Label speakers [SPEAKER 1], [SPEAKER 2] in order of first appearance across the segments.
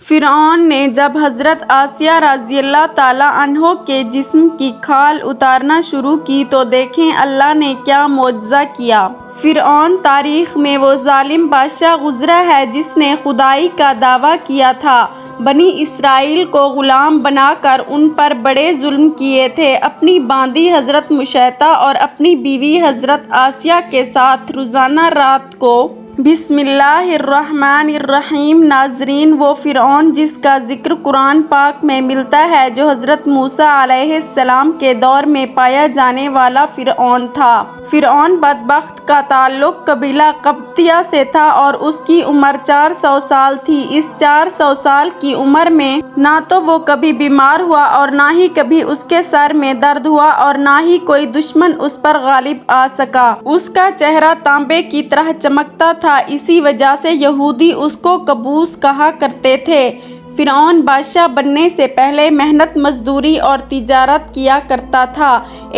[SPEAKER 1] فرعون نے جب حضرت آسیہ رضی اللہ تعالیٰ عنہ کے جسم کی کھال اتارنا شروع کی تو دیکھیں اللہ نے کیا معجزہ کیا۔ فرعون تاریخ میں وہ ظالم بادشاہ گزرا ہے جس نے خدائی کا دعویٰ کیا تھا، بنی اسرائیل کو غلام بنا کر ان پر بڑے ظلم کیے تھے۔ اپنی باندی حضرت مشیطہ اور اپنی بیوی حضرت آسیہ کے ساتھ روزانہ رات کو بسم اللہ الرحمن الرحیم۔ ناظرین، وہ فرعون جس کا ذکر قرآن پاک میں ملتا ہے جو حضرت موسیٰ علیہ السلام کے دور میں پایا جانے والا فرعون تھا۔ فرعون بدبخت کا تعلق قبیلہ قبطیہ سے تھا اور اس کی عمر 400 سال تھی۔ اس 400 سال کی عمر میں نہ تو وہ کبھی بیمار ہوا اور نہ ہی کبھی اس کے سر میں درد ہوا اور نہ ہی کوئی دشمن اس پر غالب آ سکا۔ اس کا چہرہ تانبے کی طرح چمکتا تھا، اسی وجہ سے یہودی اس کو قبوس کہا کرتے تھے۔ فرعون بادشاہ بننے سے پہلے محنت مزدوری اور تجارت کیا کرتا تھا۔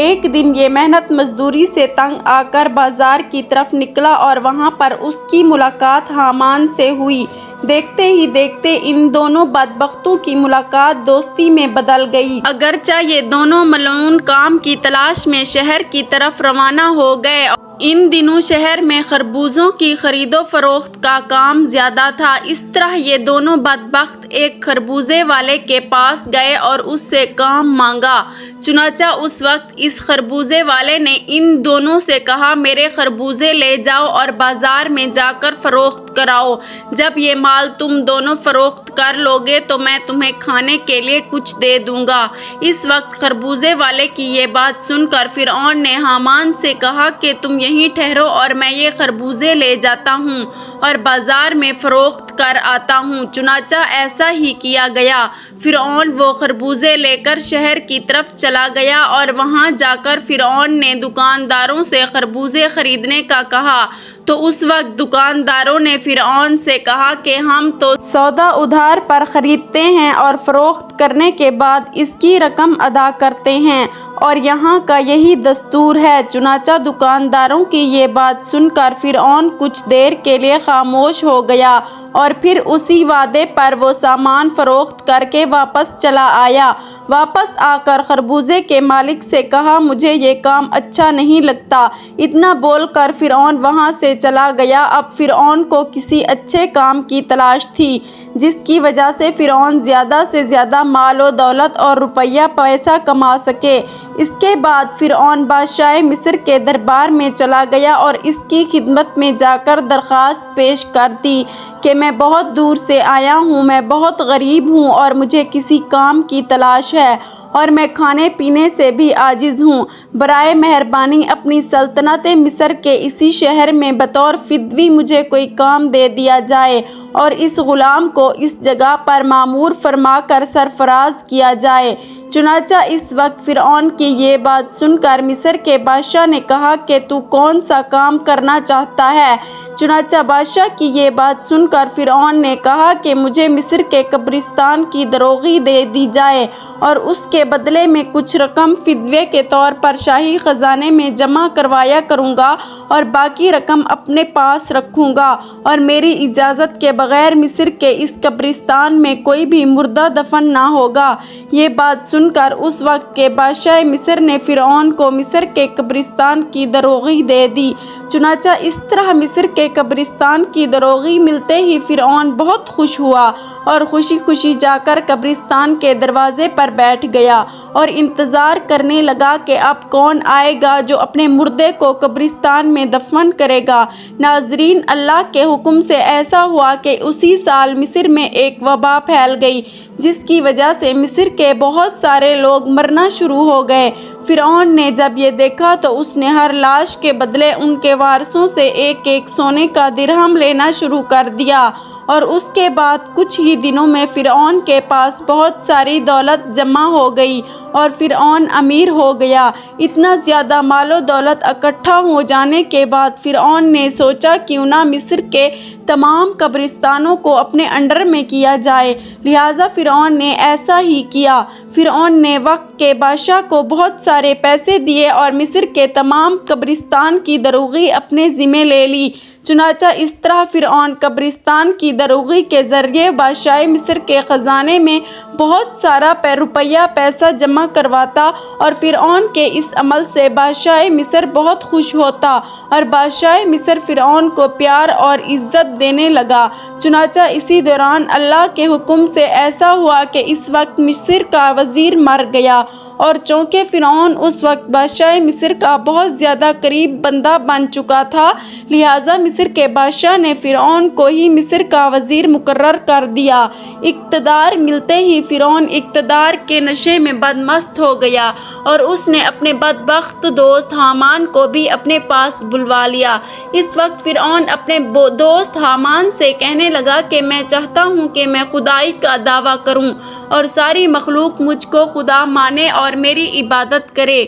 [SPEAKER 1] ایک دن یہ محنت مزدوری سے تنگ آ کر بازار کی طرف نکلا اور وہاں پر اس کی ملاقات حامان سے ہوئی۔ دیکھتے ہی دیکھتے ان دونوں بدبختوں کی ملاقات دوستی میں بدل گئی۔ اگرچہ یہ دونوں ملعون کام کی تلاش میں شہر کی طرف روانہ ہو گئے۔ ان دنوں شہر میں خربوزوں کی خرید و فروخت کا کام زیادہ تھا۔ اس طرح یہ دونوں بدبخت ایک خربوزے والے کے پاس گئے اور اس سے کام مانگا۔ چنانچہ اس وقت اس خربوزے والے نے ان دونوں سے کہا، میرے خربوزے لے جاؤ اور بازار میں جا کر فروخت کراؤ۔ جب یہ مال تم دونوں فروخت کر لو گے تو میں تمہیں کھانے کے لیے کچھ دے دوں گا۔ اس وقت خربوزے والے کی یہ بات سن کر فرعون نے حامان سے کہا کہ تم یہیں ٹھہرو اور میں یہ خربوزے لے جاتا ہوں اور بازار میں فروخت کر آتا ہوں۔ چنانچہ ایسا ہی کیا گیا۔ فرعون وہ خربوزے لے کر شہر کی طرف چلا گیا اور وہاں جا کر فرعون نے دکانداروں سے خربوزے خریدنے کا کہا تو اس وقت دکانداروں نے فرعون سے کہا کہ ہم تو سودا ادھار پر خریدتے ہیں اور فروخت کرنے کے بعد اس کی رقم ادا کرتے ہیں اور یہاں کا یہی دستور ہے۔ چنانچہ دکانداروں کی یہ بات سن کر فرعون کچھ دیر کے لیے خاموش ہو گیا اور پھر اسی وعدے پر وہ سامان فروخت کر کے واپس چلا آیا۔ واپس آ کر خربوزے کے مالک سے کہا، مجھے یہ کام اچھا نہیں لگتا۔ اتنا بول کر فرعون وہاں سے چلا گیا۔ اب فرعون کو کسی اچھے کام کی تلاش تھی جس کی وجہ سے فرعون زیادہ سے زیادہ مال و دولت اور روپیہ پیسہ کما سکے۔ اس کے بعد فرعون بادشاہ مصر کے دربار میں چلا گیا اور اس کی خدمت میں جا کر درخواست پیش کر دی کہ میں بہت دور سے آیا ہوں، میں بہت غریب ہوں اور مجھے کسی کام کی تلاش ہے اور میں کھانے پینے سے بھی عاجز ہوں۔ برائے مہربانی اپنی سلطنت مصر کے اسی شہر میں بطور فدوی مجھے کوئی کام دے دیا جائے اور اس غلام کو اس جگہ پر مامور فرما کر سرفراز کیا جائے۔ چنانچہ اس وقت فرعون کی یہ بات سن کر مصر کے بادشاہ نے کہا کہ تو کون سا کام کرنا چاہتا ہے؟ چنانچہ بادشاہ کی یہ بات سن کر فرعون نے کہا کہ مجھے مصر کے قبرستان کی دروغی دے دی جائے اور اس کے بدلے میں کچھ رقم فدیے کے طور پر شاہی خزانے میں جمع کروایا کروں گا اور باقی رقم اپنے پاس رکھوں گا اور میری اجازت کے بغیر مصر کے اس قبرستان میں کوئی بھی مردہ دفن نہ ہوگا۔ یہ بات سن کر اس وقت کے بادشاہ مصر نے فرعون کو مصر کے قبرستان کی دروغی دے دی۔ چنانچہ اس طرح مصر کے قبرستان کی دروغی ملتے ہی فرعون بہت خوش ہوا اور خوشی خوشی جا کر قبرستان کے دروازے پر بیٹھ گیا اور انتظار کرنے لگا کہ اب کون آئے گا جو اپنے مردے کو قبرستان میں دفن کرے گا۔ ناظرین، اللہ کے حکم سے ایسا ہوا کہ اسی سال مصر میں ایک وبا پھیل گئی جس کی وجہ سے مصر کے بہت سارے لوگ مرنا شروع ہو گئے۔ فرعون نے جب یہ دیکھا تو اس نے ہر لاش کے بدلے ان کے وارثوں سے ایک ایک سونے کا درہم لینا شروع کر دیا اور اس کے بعد کچھ ہی دنوں میں فرعون کے پاس بہت ساری دولت جمع ہو گئی اور فرعون امیر ہو گیا۔ اتنا زیادہ مال و دولت اکٹھا ہو جانے کے بعد فرعون نے سوچا کیوں نہ مصر کے تمام قبرستانوں کو اپنے انڈر میں کیا جائے، لہٰذا فرعون نے ایسا ہی کیا۔ فرعون نے وقت کے بادشاہ کو بہت سارے پیسے دیے اور مصر کے تمام قبرستان کی دروغی اپنے ذمہ لے لی۔ چنانچہ اس طرح فرعون قبرستان کی دروغی کے ذریعے بادشاہ مصر کے خزانے میں بہت سارا روپیہ پیسہ جمع کرواتا، اور فرعون کے اس عمل سے بادشاہ مصر بہت خوش ہوتا، اور بادشاہ مصر فرعون کو پیار اور عزت دینے لگا۔ چنانچہ اسی دوران اللہ کے حکم سے ایسا ہوا کہ اس وقت مصر کا وزیر مر گیا، اور چونکہ فرعون اس وقت بادشاہ مصر کا بہت زیادہ قریب بندہ بن چکا تھا، لہٰذا مصر کے بادشاہ نے فرعون کو ہی مصر کا وزیر مقرر کر دیا۔ اقتدار ملتے ہی فرعون اقتدار کے نشے میں بدمست ہو گیا، اور اس نے اپنے بدبخت دوست حامان کو بھی اپنے پاس بلوا لیا۔ اس وقت فرعون اپنے دوست حامان سے کہنے لگا کہ میں چاہتا ہوں کہ میں خدائی کا دعویٰ کروں اور ساری مخلوق مجھ کو خدا مانے اور میری عبادت کرے۔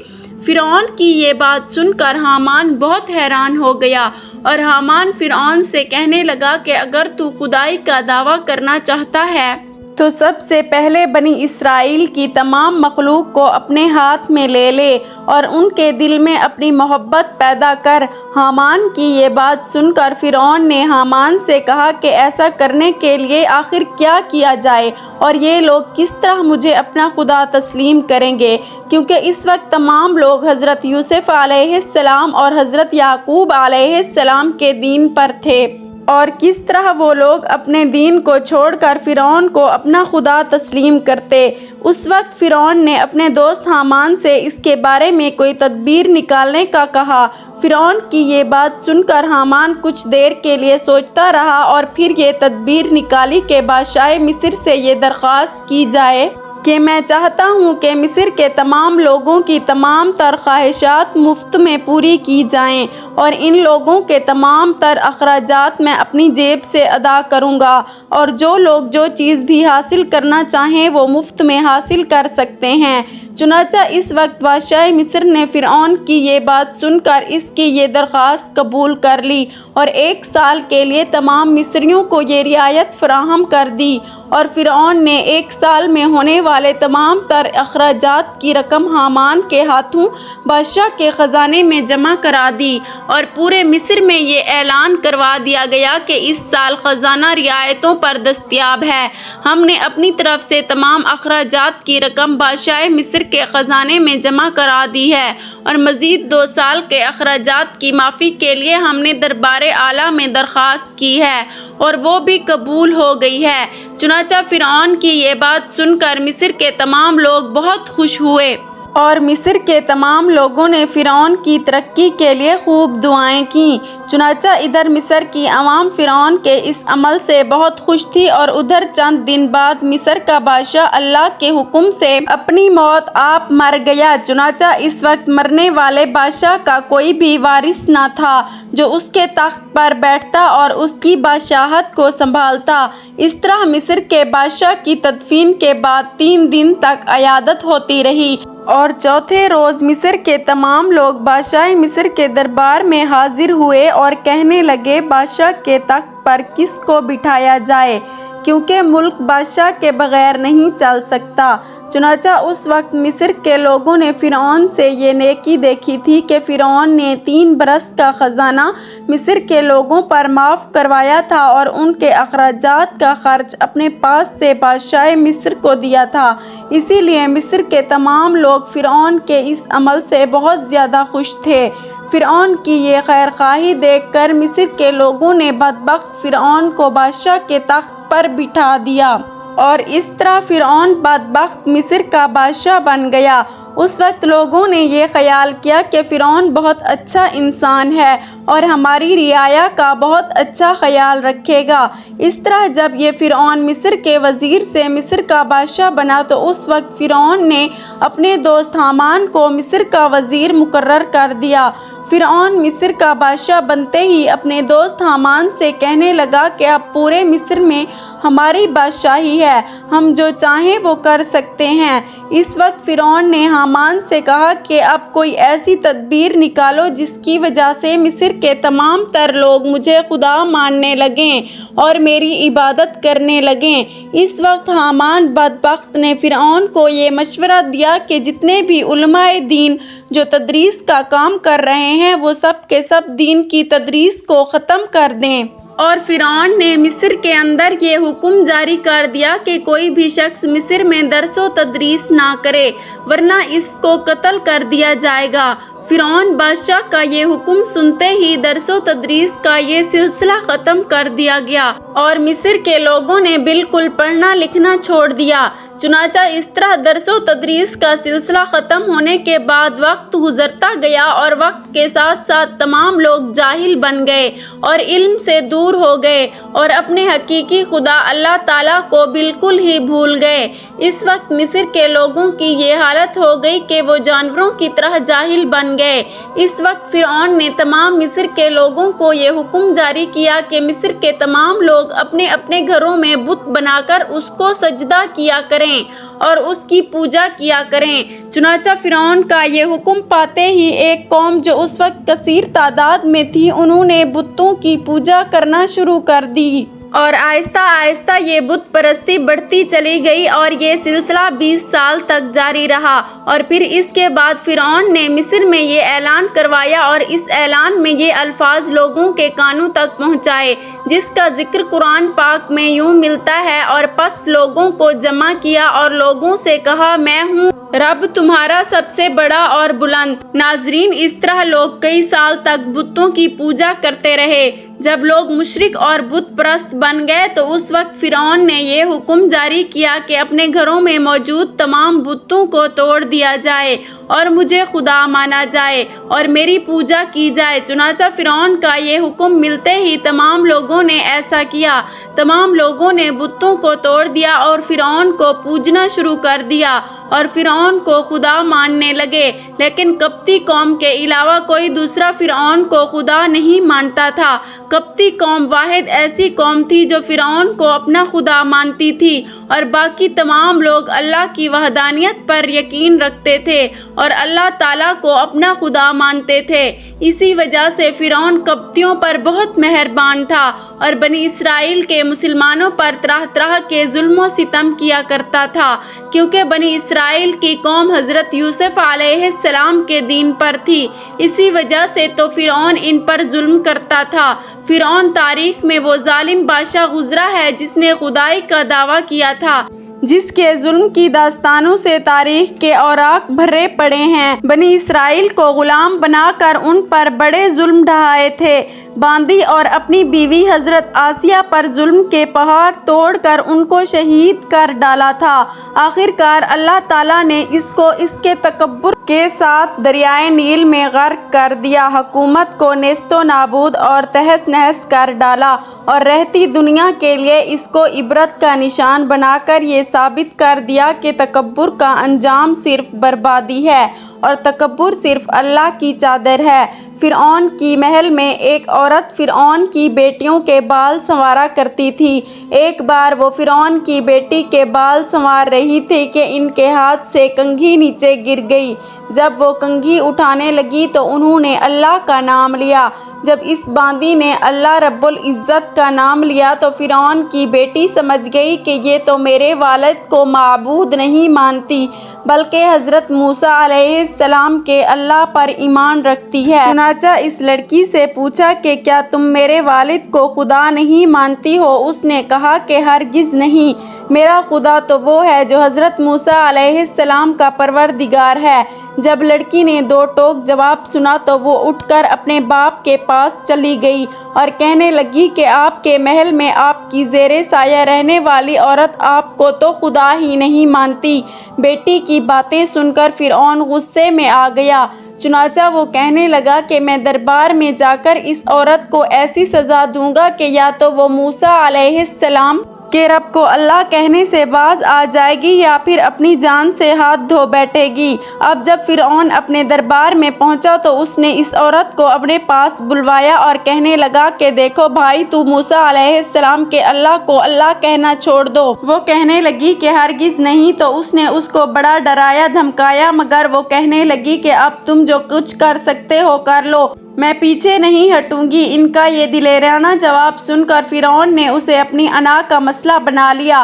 [SPEAKER 1] فرعون کی یہ بات سن کر حامان بہت حیران ہو گیا، اور حامان فرعون سے کہنے لگا کہ اگر تو خدائی کا دعویٰ کرنا چاہتا ہے تو سب سے پہلے بنی اسرائیل کی تمام مخلوق کو اپنے ہاتھ میں لے لے اور ان کے دل میں اپنی محبت پیدا کر۔ حامان کی یہ بات سن کر فرعون نے حامان سے کہا کہ ایسا کرنے کے لیے آخر کیا کیا جائے، اور یہ لوگ کس طرح مجھے اپنا خدا تسلیم کریں گے، کیونکہ اس وقت تمام لوگ حضرت یوسف علیہ السلام اور حضرت یعقوب علیہ السلام کے دین پر تھے، اور کس طرح وہ لوگ اپنے دین کو چھوڑ کر فرعون کو اپنا خدا تسلیم کرتے۔ اس وقت فرعون نے اپنے دوست حامان سے اس کے بارے میں کوئی تدبیر نکالنے کا کہا۔ فرعون کی یہ بات سن کر حامان کچھ دیر کے لیے سوچتا رہا، اور پھر یہ تدبیر نکالی کہ بادشاہ مصر سے یہ درخواست کی جائے کہ میں چاہتا ہوں کہ مصر کے تمام لوگوں کی تمام تر خواہشات مفت میں پوری کی جائیں، اور ان لوگوں کے تمام تر اخراجات میں اپنی جیب سے ادا کروں گا، اور جو لوگ جو چیز بھی حاصل کرنا چاہیں وہ مفت میں حاصل کر سکتے ہیں۔ چنانچہ اس وقت بادشاہ مصر نے فرعون کی یہ بات سن کر اس کی یہ درخواست قبول کر لی، اور 1 سال کے لیے تمام مصریوں کو یہ رعایت فراہم کر دی، اور فرعون نے 1 سال میں ہونے والے تمام تر اخراجات کی رقم حامان کے ہاتھوں بادشاہ کے خزانے میں جمع کرا دی، اور پورے مصر میں یہ اعلان کروا دیا گیا کہ اس سال خزانہ رعایتوں پر دستیاب ہے۔ ہم نے اپنی طرف سے تمام اخراجات کی رقم بادشاہ مصر کے خزانے میں جمع کرا دی ہے، اور مزید 2 سال کے اخراجات کی معافی کے لیے ہم نے دربار اعلیٰ میں درخواست کی ہے، اور وہ بھی قبول ہو گئی ہے۔ چنانچہ فرعون کی یہ بات سن کر مصر کے تمام لوگ بہت خوش ہوئے، اور مصر کے تمام لوگوں نے فرعون کی ترقی کے لیے خوب دعائیں کیں۔ چنانچہ ادھر مصر کی عوام فرعون کے اس عمل سے بہت خوش تھی، اور ادھر چند دن بعد مصر کا بادشاہ اللہ کے حکم سے اپنی موت آپ مر گیا۔ چنانچہ اس وقت مرنے والے بادشاہ کا کوئی بھی وارث نہ تھا جو اس کے تخت پر بیٹھتا اور اس کی بادشاہت کو سنبھالتا۔ اس طرح مصر کے بادشاہ کی تدفین کے بعد 3 دن تک عیادت ہوتی رہی، اور چوتھے روز مصر کے تمام لوگ بادشاہ مصر کے دربار میں حاضر ہوئے اور کہنے لگے بادشاہ کے تخت پر کس کو بٹھایا جائے، کیونکہ ملک بادشاہ کے بغیر نہیں چل سکتا۔ چنانچہ اس وقت مصر کے لوگوں نے فرعون سے یہ نیکی دیکھی تھی کہ فرعون نے 3 برس کا خزانہ مصر کے لوگوں پر معاف کروایا تھا، اور ان کے اخراجات کا خرچ اپنے پاس سے بادشاہ مصر کو دیا تھا۔ اسی لیے مصر کے تمام لوگ فرعون کے اس عمل سے بہت زیادہ خوش تھے۔ فرعون کی یہ خیر خواہی دیکھ کر مصر کے لوگوں نے بدبخت فرعون کو بادشاہ کے تخت پر بٹھا دیا، اور اس طرح فرعون بدبخت مصر کا بادشاہ بن گیا۔ اس وقت لوگوں نے یہ خیال کیا کہ فرعون بہت اچھا انسان ہے اور ہماری رعایا کا بہت اچھا خیال رکھے گا۔ اس طرح جب یہ فرعون مصر کے وزیر سے مصر کا بادشاہ بنا تو اس وقت فرعون نے اپنے دوست حامان کو مصر کا وزیر مقرر کر دیا۔ فرعون مصر کا بادشاہ بنتے ہی اپنے دوست حامان سے کہنے لگا کہ اب پورے مصر میں ہماری بادشاہی ہے، ہم جو چاہیں وہ کر سکتے ہیں۔ اس وقت فرعون نے حامان سے کہا کہ اب کوئی ایسی تدبیر نکالو جس کی وجہ سے مصر کے تمام تر لوگ مجھے خدا ماننے لگیں اور میری عبادت کرنے لگیں۔ اس وقت حامان بدبخت نے فرعون کو یہ مشورہ دیا کہ جتنے بھی علماء دین جو تدریس کا کام کر رہے ہیں وہ سب کے سب دین کی تدریس کو ختم کر دیں۔ اور فرعون نے مصر کے اندر یہ حکم جاری کر دیا کہ کوئی بھی شخص مصر میں درس و تدریس نہ کرے ورنہ اس کو قتل کر دیا جائے گا۔ فرعون بادشاہ کا یہ حکم سنتے ہی درس و تدریس کا یہ سلسلہ ختم کر دیا گیا اور مصر کے لوگوں نے بالکل پڑھنا لکھنا چھوڑ دیا۔ چنانچہ اس طرح درس و تدریس کا سلسلہ ختم ہونے کے بعد وقت گزرتا گیا اور وقت کے ساتھ ساتھ تمام لوگ جاہل بن گئے اور علم سے دور ہو گئے اور اپنے حقیقی خدا اللہ تعالیٰ کو بالکل ہی بھول گئے۔ اس وقت مصر کے لوگوں کی یہ حالت ہو گئی کہ وہ جانوروں کی طرح جاہل بن گئے۔ اس وقت فرعون نے تمام مصر کے لوگوں کو یہ حکم جاری کیا کہ مصر کے تمام لوگ اپنے اپنے گھروں میں بت بنا کر اس کو سجدہ کیا کریں اور اس کی پوجا کیا کریں۔ چنانچہ فرعون کا یہ حکم پاتے ہی ایک قوم جو اس وقت کثیر تعداد میں تھی انہوں نے بتوں کی پوجا کرنا شروع کر دی اور آہستہ آہستہ یہ بت پرستی بڑھتی چلی گئی اور یہ سلسلہ 20 سال تک جاری رہا۔ اور پھر اس کے بعد فرعون نے مصر میں یہ اعلان کروایا اور اس اعلان میں یہ الفاظ لوگوں کے کانوں تک پہنچائے جس کا ذکر قرآن پاک میں یوں ملتا ہے، اور پس لوگوں کو جمع کیا اور لوگوں سے کہا میں ہوں رب تمہارا سب سے بڑا اور بلند۔ ناظرین، اس طرح لوگ کئی سال تک بتوں کی پوجا کرتے رہے۔ جب لوگ مشرک اور بت پرست بن گئے تو اس وقت فرعون نے یہ حکم جاری کیا کہ اپنے گھروں میں موجود تمام بتوں کو توڑ دیا جائے اور مجھے خدا مانا جائے اور میری پوجا کی جائے۔ چنانچہ فرعون کا یہ حکم ملتے ہی تمام لوگوں نے ایسا کیا۔ تمام لوگوں نے بتوں کو توڑ دیا اور فرعون کو پوجنا شروع کر دیا اور فرعون کو خدا ماننے لگے، لیکن قبطی قوم کے علاوہ کوئی دوسرا فرعون کو خدا نہیں مانتا تھا۔ قبطی قوم واحد ایسی قوم تھی جو فرعون کو اپنا خدا مانتی تھی اور باقی تمام لوگ اللہ کی وحدانیت پر یقین رکھتے تھے اور اللہ تعالیٰ کو اپنا خدا مانتے تھے۔ اسی وجہ سے فرعون قبطیوں پر بہت مہربان تھا اور بنی اسرائیل کے مسلمانوں پر طرح طرح کے ظلم و ستم کیا کرتا تھا، کیونکہ بنی اسرائیل کی قوم حضرت یوسف علیہ السلام کے دین پر تھی۔ اسی وجہ سے تو فرعون ان پر ظلم کرتا تھا۔ فرعون تاریخ میں وہ ظالم بادشاہ گزرا ہے جس نے خدائی کا دعویٰ کیا تھا، جس کے ظلم کی داستانوں سے تاریخ کے اوراق بھرے پڑے ہیں۔ بنی اسرائیل کو غلام بنا کر ان پر بڑے ظلم ڈھائے تھے، باندھی اور اپنی بیوی حضرت آسیہ پر ظلم کے پہاڑ توڑ کر ان کو شہید کر ڈالا تھا۔ آخر کار اللہ تعالیٰ نے اس کو اس کے تکبر کے ساتھ دریائے نیل میں غرق کر دیا، حکومت کو نیست و نابود اور تہس نہس کر ڈالا اور رہتی دنیا کے لیے اس کو عبرت کا نشان بنا کر یہ ثابت کر دیا کہ تکبر کا انجام صرف بربادی ہے اور تکبر صرف اللہ کی چادر ہے۔ فرعون کی محل میں ایک عورت فرعون کی بیٹیوں کے بال سنوارا کرتی تھی۔ ایک بار وہ فرعون کی بیٹی کے بال سنوار رہی تھی کہ ان کے ہاتھ سے کنگھی نیچے گر گئی۔ جب وہ کنگھی اٹھانے لگی تو انہوں نے اللہ کا نام لیا۔ جب اس باندھی نے اللہ رب العزت کا نام لیا تو فرعون کی بیٹی سمجھ گئی کہ یہ تو میرے والد کو معبود نہیں مانتی بلکہ حضرت موسیٰ علیہ السلام کے اللہ پر ایمان رکھتی ہے۔ چنانچہ اس لڑکی سے پوچھا کہ کیا تم میرے والد کو خدا نہیں مانتی ہو؟ اس نے کہا کہ ہرگز نہیں، میرا خدا تو وہ ہے جو حضرت موسیٰ علیہ السلام کا پروردگار ہے۔ جب لڑکی نے دو ٹوک جواب سنا تو وہ اٹھ کر اپنے باپ کے پاس چلی گئی اور کہنے لگی کہ آپ کے محل میں آپ کی زیر سایہ رہنے والی عورت آپ کو تو خدا ہی نہیں مانتی۔ بیٹی کی باتیں سن کر فرعون غصے میں آ گیا۔ چنانچہ وہ کہنے لگا کہ میں دربار میں جا کر اس عورت کو ایسی سزا دوں گا کہ یا تو وہ موسیٰ علیہ السلام کہ رب کو اللہ کہنے سے باز آ جائے گی یا پھر اپنی جان سے ہاتھ دھو بیٹھے گی۔ اب جب فرعون اپنے دربار میں پہنچا تو اس نے اس عورت کو اپنے پاس بلوایا اور کہنے لگا کہ دیکھو بھائی، تو موسیٰ علیہ السلام کے اللہ کو اللہ کہنا چھوڑ دو۔ وہ کہنے لگی کہ ہرگز نہیں، تو اس نے اس کو بڑا ڈرایا دھمکایا، مگر وہ کہنے لگی کہ اب تم جو کچھ کر سکتے ہو کر لو، میں پیچھے نہیں ہٹوں گی۔ ان کا یہ دلیرانہ جواب سن کر فرعون نے اسے اپنی انا کا مسئلہ بنا لیا۔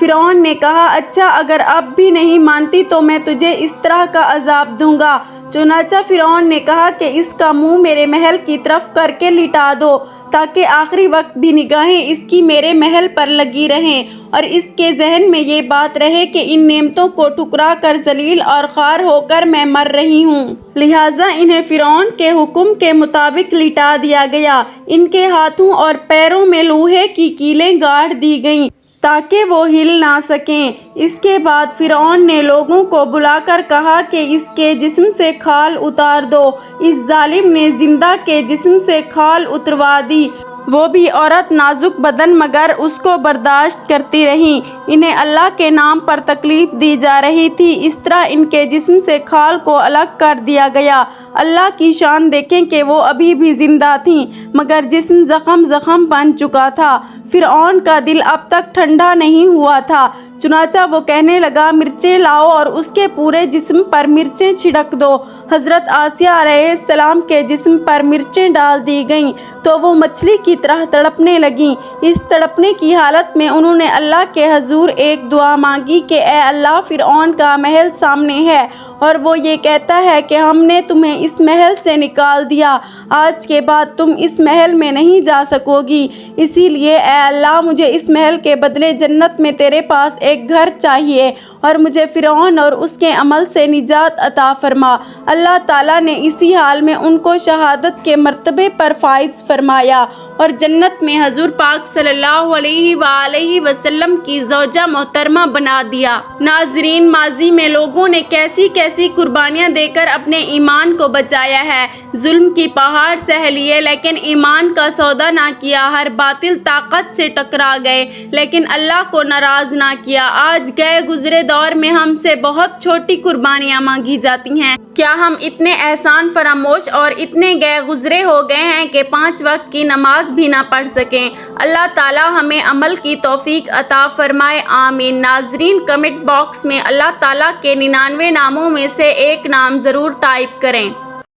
[SPEAKER 1] فرعون نے کہا اچھا اگر اب بھی نہیں مانتی تو میں تجھے اس طرح کا عذاب دوں گا۔ چنانچہ فرعون نے کہا کہ اس کا منہ میرے محل کی طرف کر کے لٹا دو تاکہ آخری وقت بھی نگاہیں اس کی میرے محل پر لگی رہیں اور اس کے ذہن میں یہ بات رہے کہ ان نعمتوں کو ٹھکرا کر ذلیل اور خوار ہو کر میں مر رہی ہوں۔ لہٰذا انہیں فرعون کے حکم کے مطابق لٹا دیا گیا۔ ان کے ہاتھوں اور پیروں میں لوہے کی کیلیں گاڑ دی گئیں تاکہ وہ ہل نہ سکیں۔ اس کے بعد فرعون نے لوگوں کو بلا کر کہا کہ اس کے جسم سے کھال اتار دو۔ اس ظالم نے زندہ کے جسم سے کھال اتروا دی، وہ بھی عورت نازک بدن، مگر اس کو برداشت کرتی رہیں۔ انہیں اللہ کے نام پر تکلیف دی جا رہی تھی، اس طرح ان کے جسم سے کھال کو الگ کر دیا گیا۔ اللہ کی شان دیکھیں کہ وہ ابھی بھی زندہ تھیں مگر جسم زخم بن چکا تھا۔ فرعون کا دل اب تک ٹھنڈا نہیں ہوا تھا، چنانچہ وہ کہنے لگا مرچیں لاؤ اور اس کے پورے جسم پر مرچیں چھڑک دو۔ حضرت آسیہ علیہ السلام کے جسم پر مرچیں ڈال دی گئیں تو وہ مچھلی کی طرح تڑپنے لگیں۔ اس تڑپنے کی حالت میں انہوں نے اللہ کے حضور ایک دعا مانگی کہ اے اللہ فرعون کا محل سامنے ہے اور وہ یہ کہتا ہے کہ ہم نے تمہیں اس محل سے نکال دیا، آج کے بعد تم اس محل میں نہیں جا سکو گی، اسی لیے اے اللہ مجھے اس محل کے بدلے جنت میں تیرے پاس ایک گھر چاہیے اور مجھے فرعون اور اس کے عمل سے نجات عطا فرما۔ اللہ تعالیٰ نے اسی حال میں ان کو شہادت کے مرتبے پر فائز فرمایا اور جنت میں حضور پاک صلی اللہ علیہ وآلہ وسلم کی زوجہ محترمہ بنا دیا۔ ناظرین، ماضی میں لوگوں نے کیسی کیسی قربانیاں دے کر اپنے ایمان کو بچایا ہے، ظلم کی پہاڑ سہ لیے لیکن ایمان کا سودا نہ کیا، ہر باطل طاقت سے ٹکرا گئے لیکن اللہ کو ناراض نہ کیا۔ آج گئے گزرے دور میں ہم سے بہت چھوٹی قربانیاں مانگی جاتی ہیں۔ کیا ہم اتنے احسان فراموش اور اتنے گئے گزرے ہو گئے ہیں کہ 5 وقت کی نماز بھی نہ پڑھ سکیں؟ اللہ تعالیٰ ہمیں عمل کی توفیق عطا فرمائے، آمین۔ ناظرین، کمنٹ باکس میں اللہ تعالیٰ کے 99 ناموں میں سے ایک نام ضرور ٹائپ کریں۔